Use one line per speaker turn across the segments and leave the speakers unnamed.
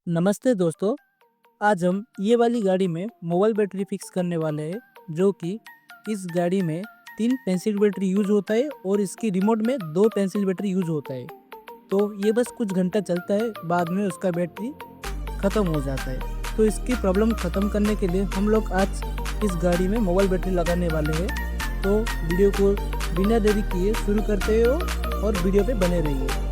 नमस्ते दोस्तों। आज हम ये वाली गाड़ी में मोबाइल बैटरी फिक्स करने वाले हैं, जो कि इस गाड़ी में 3 पेंसिल बैटरी यूज होता है और इसकी रिमोट में 2 पेंसिल बैटरी यूज होता है। तो ये बस कुछ घंटा चलता है, बाद में उसका बैटरी ख़त्म हो जाता है। तो इसकी प्रॉब्लम ख़त्म करने के लिए हम लोग आज इस गाड़ी में मोबाइल बैटरी लगाने वाले हैं। तो वीडियो को बिना देरी किए शुरू करते हो और वीडियो पे बने रहिए।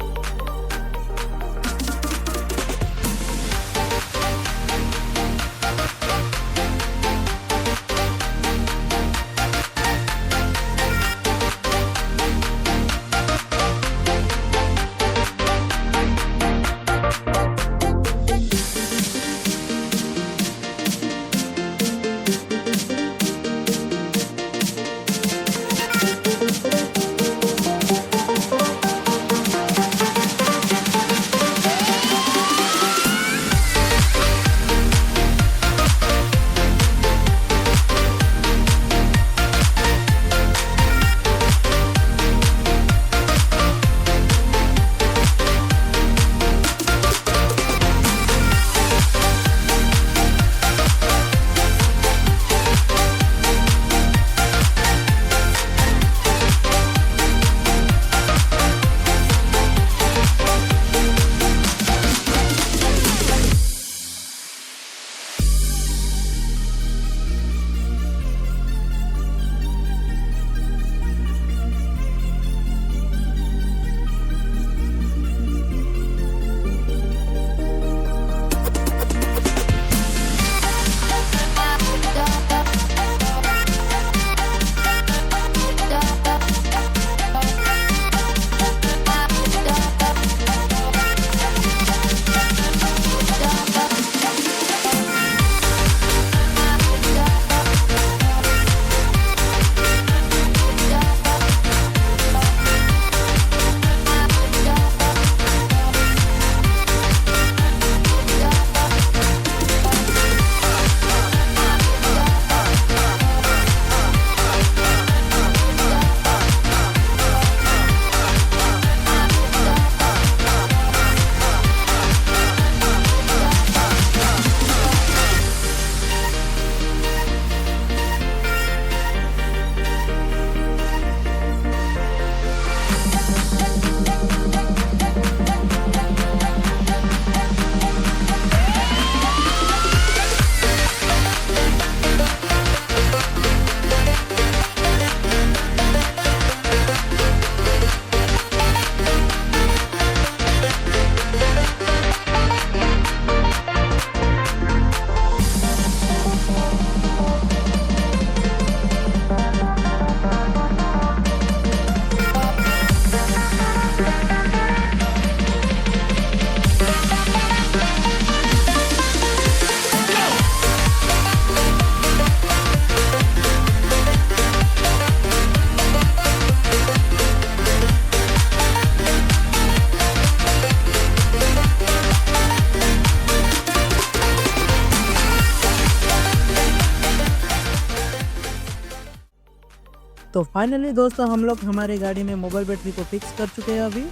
तो फाइनली दोस्तों हम लोग हमारे गाड़ी में मोबाइल बैटरी को फिक्स कर चुके हैं।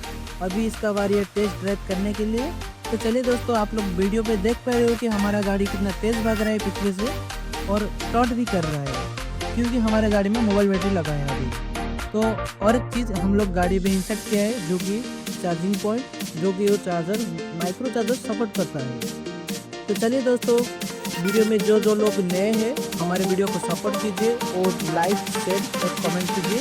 अभी इसका बारी है टेस्ट ड्राइव करने के लिए। तो चलिए दोस्तों, आप लोग वीडियो पे देख पा रहे हो कि हमारा गाड़ी कितना तेज़ भाग रहा है पीछे से और टॉट भी कर रहा है, क्योंकि हमारे गाड़ी में मोबाइल बैटरी लगा है अभी। तो और एक चीज़ हम लोग गाड़ी में इंसर्ट किया है, जो कि चार्जिंग पॉइंट, जो कि वो चार्जर माइक्रो चार्जर सपोर्ट करता है। तो चलिए दोस्तों, वीडियो में जो लोग नए हैं हमारे वीडियो को सपोर्ट कीजिए और लाइक शेयर और कमेंट कीजिए।